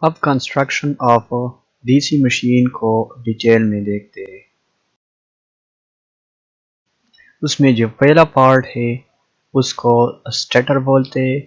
अब construction of DC machine को detail में देखते हैं। उसमें जो पहला पार्ट है उसको स्टेटर बोलते हैं।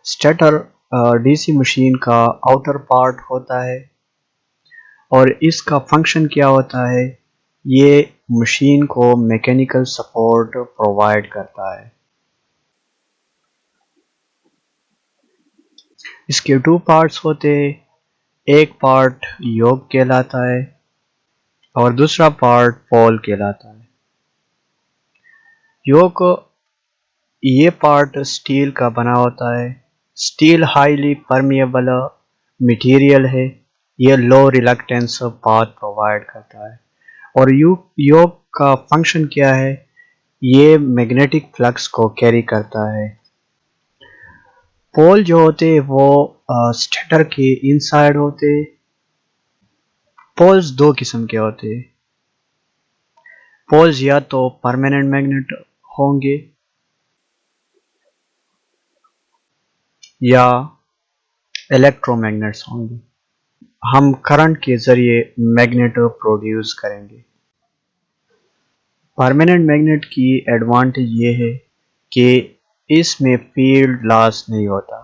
स्टेटर डीसी मशीन का आउटर पार्ट होता है और इसका फंक्शन क्या होता है, ये मशीन को मैकेनिकल सपोर्ट प्रोवाइड करता है। इसके टू पार्ट्स होते हैं, एक पार्ट योक कहलाता है और दूसरा पार्ट पोल कहलाता है। योक ये पार्ट स्टील का बना होता है। स्टील हाईली परमिएबल मटेरियल है। ये लो रिलक्टेंस पाथ प्रोवाइड करता है। और योक का फंक्शन क्या है, ये मैग्नेटिक फ्लक्स को कैरी करता है। पोल जो होते हैं वो स्टेटर के इनसाइड होते हैं। पोल्स दो किस्म के होते हैं। पोल्स या तो परमानेंट मैग्नेट होंगे या इलेक्ट्रोमैग्नेट्स होंगे। हम करंट के जरिए मैग्नेट प्रोड्यूस करेंगे। परमानेंट मैग्नेट की एडवांटेज ये है कि इसमें फील्ड लॉस नहीं होता,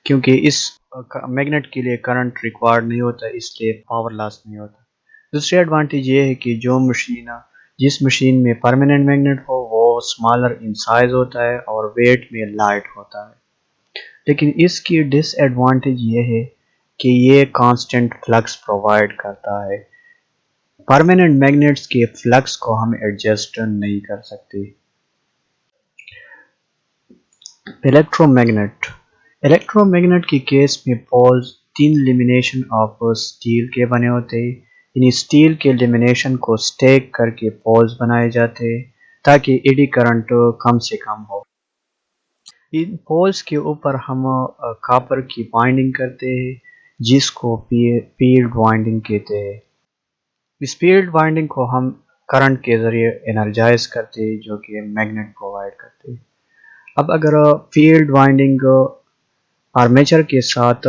क्योंकि इस मैग्नेट के लिए करंट रिक्वायर्ड नहीं होता, इसलिए पावर लॉस नहीं होता। दूसरी एडवांटेज ये है कि जिस मशीन में परमानेंट मैग्नेट हो वो स्मॉलर इन साइज होता है और वेट में लाइट होता है। लेकिन इसकी डिसएडवांटेज ये है कि ये कांस्टेंट फ्लक्स प्रोवाइड करता है। परमानेंट मैग्नेट्स के फ्लक्स को हम एडजस्ट नहीं कर सकते। इलेक्ट्रोमैग्नेट इलेक्ट्रोमैग्नेट के केस में पोल्स तीन लेमिनेशन ऑफ स्टील के बने होते हैं। इन स्टील के लेमिनेशन को स्टैक करके पोल्स बनाए जाते हैं ताकि एडी करंट कम से कम हो। इन पोल्स के ऊपर हम कॉपर की वाइंडिंग करते हैं जिसको फील्ड वाइंडिंग कहते हैं। इस फील्ड वाइंडिंग को हम करंट के जरिए एनर्जाइज करते हैं जो कि मैग्नेट प्रोवाइड करते हैं। अब अगर फील्ड वाइंडिंग आर्मेचर के साथ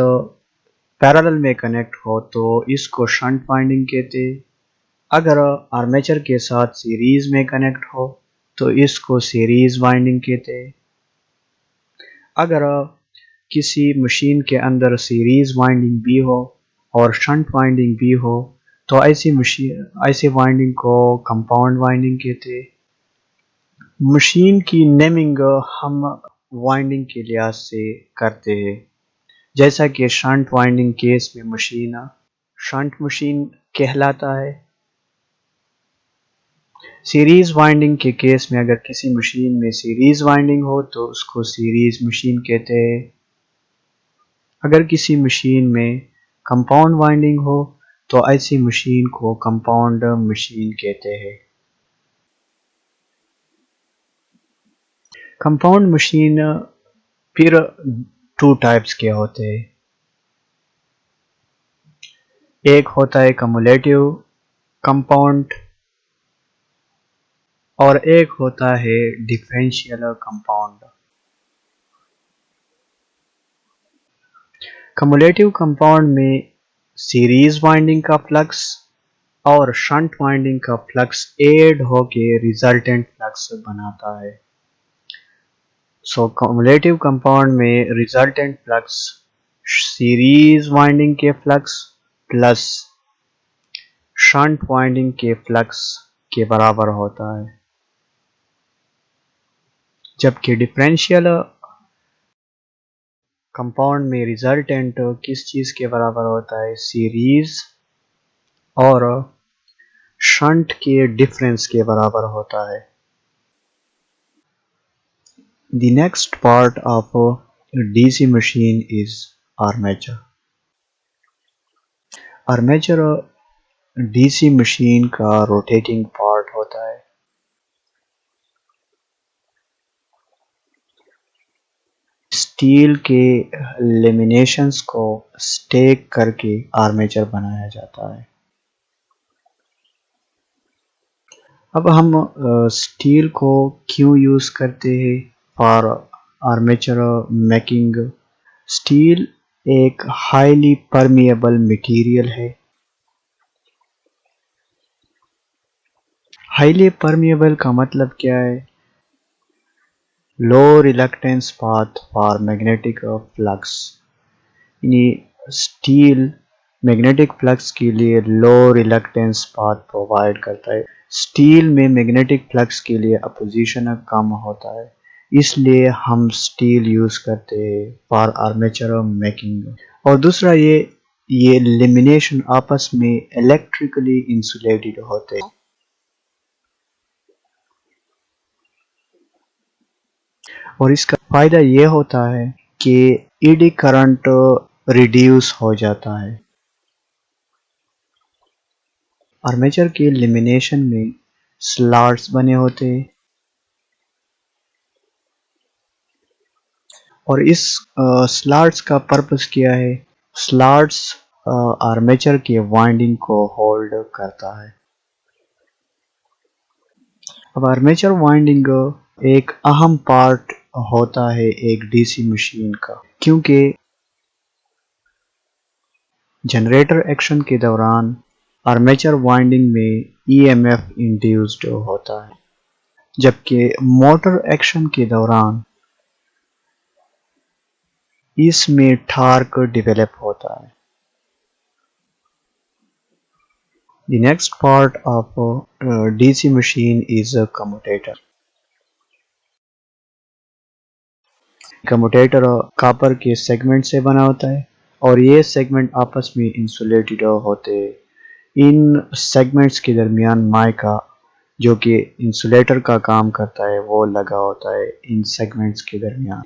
पैरेलल में कनेक्ट हो तो इसको शंट वाइंडिंग कहते हैं। अगर आर्मेचर के साथ सीरीज में कनेक्ट हो तो इसको सीरीज वाइंडिंग कहते हैं। अगर किसी मशीन के अंदर सीरीज वाइंडिंग भी हो और शंट वाइंडिंग भी हो तो ऐसी वाइंडिंग को कंपाउंड वाइंडिंग कहते हैं। मशीन की नेमिंग हम वाइंडिंग के लिहाज से करते हैं। जैसा कि शंट वाइंडिंग केस में मशीन शंट मशीन कहलाता है। सीरीज वाइंडिंग के केस में अगर किसी मशीन में सीरीज वाइंडिंग हो तो उसको सीरीज मशीन कहते हैं। अगर किसी मशीन में कंपाउंड वाइंडिंग हो तो ऐसी मशीन को कंपाउंड मशीन कहते हैं। कंपाउंड मशीन फिर टू टाइप्स के होते हैं। एक होता है कम्युलेटिव कंपाउंड और एक होता है डिफरेंशियल कंपाउंड। कम्युलेटिव कंपाउंड में सीरीज वाइंडिंग का फ्लक्स और शंट वाइंडिंग का फ्लक्स एड होके रिजल्टेंट फ्लक्स बनाता है। सो कम्युलेटिव कंपाउंड में रिजल्टेंट फ्लक्स सीरीज वाइंडिंग के फ्लक्स प्लस शंट वाइंडिंग के फ्लक्स के बराबर होता है, जबकि डिफरेंशियल कंपाउंड में रिजल्टेंट किस चीज के बराबर होता है, सीरीज और शंट के डिफरेंस के बराबर होता है। The next part of a DC machine is armature. Armature DC machine का रोटेटिंग पार्ट होता है। स्टील के लेमिनेशंस को स्टैक करके आर्मेचर बनाया जाता है। अब हम स्टील को क्यों यूज करते हैं फॉर आर्मेचर मेकिंग, स्टील एक हाईली परमिएबल मटेरियल है। हाईली परमिएबल का मतलब क्या है? लो reluctance path for magnetic flux, यानी स्टील मैग्नेटिक फ्लक्स के लिए लो रिलक्टेंस पाथ प्रोवाइड करता है। स्टील में मैग्नेटिक फ्लक्स के लिए अपोजिशन कम होता है, इसलिए हम स्टील यूज करते हैं फॉर आर्मेचर मेकिंग। और दूसरा ये लेमिनेशन आपस में इलेक्ट्रिकली इंसुलेटेड होते हैं। और इसका फायदा ये होता है कि ईडी करंट रिड्यूस हो जाता है। आर्मेचर के लेमिनेशन में स्लॉट्स बने होते हैं और इस स्लॉट्स का पर्पस क्या है? स्लॉट्स आर्मेचर के वाइंडिंग को होल्ड करता है। अब आर्मेचर वाइंडिंग एक अहम पार्ट होता है एक डीसी मशीन का, क्योंकि जनरेटर एक्शन के दौरान आर्मेचर वाइंडिंग में ईएमएफ इंड्यूस्ड होता है, जबकि मोटर एक्शन के दौरान इसमें टॉर्क डेवलप होता है। The next part of a DC machine is a commutator. Commutator copper के सेगमेंट से बना होता है और ये सेगमेंट आपस में इंसुलेटेड होते हैं। इन सेगमेंट्स के दरमियान माइका, जो कि इंसुलेटर का काम करता है, वो लगा होता है इन सेगमेंट्स के दरमियान।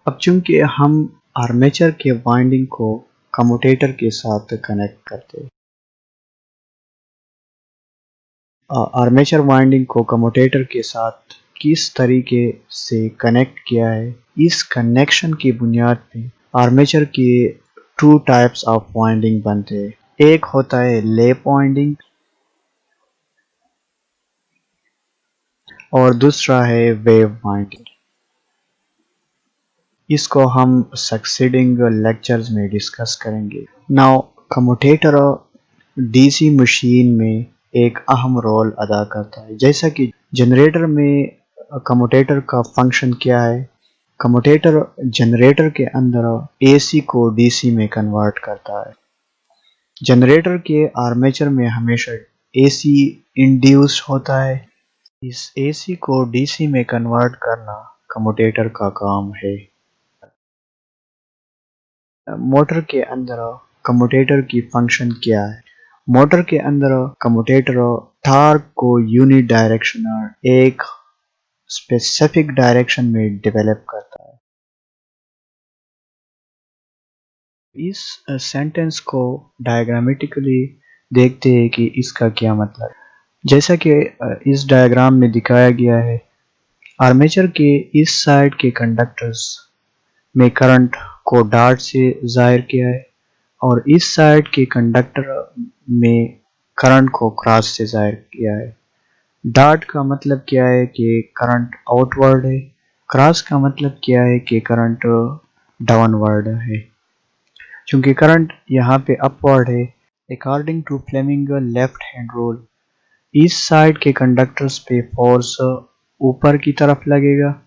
अब चूंकि हम आर्मेचर के वाइंडिंग को कम्यूटेटर के साथ कनेक्ट करते हैं, आर्मेचर वाइंडिंग को कम्यूटेटर के साथ किस तरीके से कनेक्ट किया है, इस कनेक्शन की बुनियाद पे आर्मेचर के टू टाइप्स ऑफ वाइंडिंग बनते हैं। एक होता है लैप वाइंडिंग और दूसरा है वेव वाइंडिंग। इसको हम सक्सीडिंग लेक्चर्स में डिस्कस करेंगे। नाउ कम्यूटेटर डीसी मशीन में एक अहम रोल अदा करता है। जैसा कि जनरेटर में कम्यूटेटर का फंक्शन क्या है? कम्यूटेटर जनरेटर के अंदर एसी को डीसी में कन्वर्ट करता है। जनरेटर के आर्मेचर में हमेशा एसी इंड्यूस होता है। इस एसी को डीसी में कन्वर्ट करना कम्यूटेटर का काम है। मोटर के अंदर कम्यूटेटर की फंक्शन क्या है? मोटर के अंदर कम्यूटेटर टॉर्क को यूनि डायरेक्शनल एक स्पेसिफिक डायरेक्शन में डेवलप करता है। इस सेंटेंस को डायग्रामेटिकली देखते हैं कि इसका क्या मतलब है। जैसा कि इस डायग्राम में दिखाया गया है, आर्मेचर के इस साइड के कंडक्टर्स में करंट को डॉट से जाहिर किया है और इस साइड के कंडक्टर में करंट को क्रॉस से जाहिर किया है। डॉट का मतलब क्या है कि करंट आउटवर्ड है, क्रॉस का मतलब क्या है कि करंट डाउनवर्ड है। चूंकि करंट यहाँ पे अपवर्ड है, according to Fleming left hand rule, इस साइड के कंडक्टर्स पे फोर्स ऊपर की तरफ लगेगा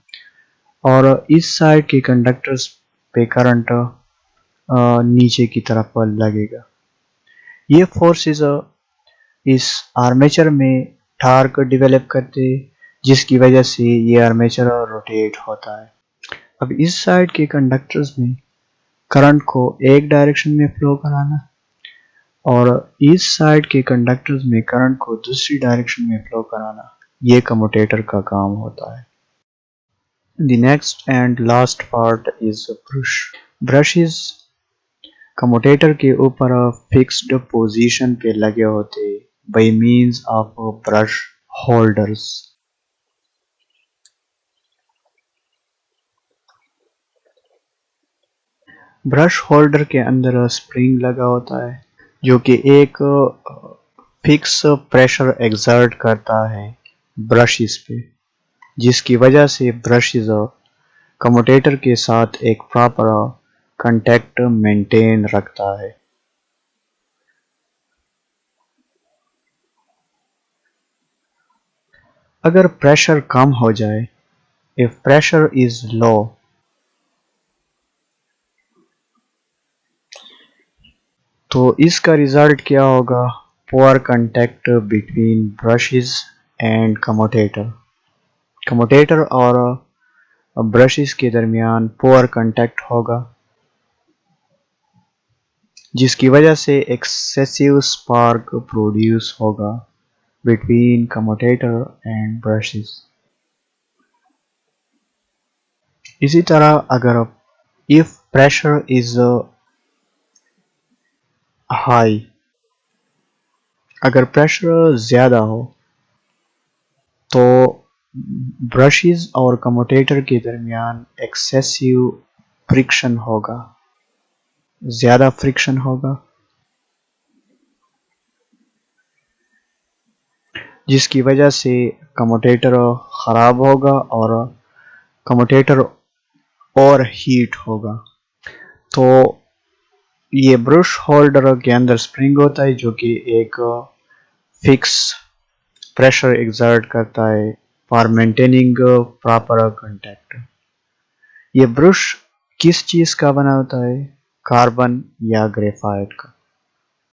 और इस साइड के कंडक्टर्स पे करंट नीचे की तरफ लगेगा। ये फोर्सेस इस आर्मेचर में टॉर्क डेवलप करते हैं, जिसकी वजह से ये आर्मेचर रोटेट होता है। अब इस साइड के कंडक्टर्स में करंट को एक डायरेक्शन में फ्लो कराना और इस साइड के कंडक्टर्स में करंट को दूसरी डायरेक्शन में फ्लो कराना, ये कम्यूटेटर का काम होता है। The next and last part is brush. Brushes commutator के ऊपर फिक्स्ड पोजीशन पे लगे होते by means of brush holders. Brush holder के अंदर स्प्रिंग लगा होता है जो कि एक फिक्स प्रेशर एक्सर्ट करता है ब्रशेस पे, जिसकी वजह से ब्रशेस कम्यूटेटर के साथ एक प्रॉपर कांटेक्ट मेंटेन रखता है। अगर प्रेशर कम हो जाए, इफ प्रेशर इज लो, तो इसका रिजल्ट क्या होगा? Poor contact between brushes and commutator. Commutator और ब्रशेस के दरमियान पुअर कांटेक्ट होगा, जिसकी वजह से एक्सेसिव स्पार्क प्रोड्यूस होगा बिटवीन कम्यूटेटर एंड ब्रशेस। इसी तरह अगर इफ प्रेशर इज हाई, अगर प्रेशर ज़्यादा हो तो ब्रशेस और कम्यूटेटर के दरमियान एक्सेसिव फ्रिक्शन होगा, ज़्यादा फ्रिक्शन होगा, जिसकी वजह से कम्यूटेटर ख़राब होगा और कम्यूटेटर और हीट होगा। तो ये ब्रश होल्डर के अंदर स्प्रिंग होता है जो कि एक फिक्स प्रेशर एक्सर्ट करता है फॉर मेंटेनिंग प्रॉपर कांटेक्ट। ये ब्रश किस चीज़ का बना होता है? कार्बन या ग्रेफाइट का।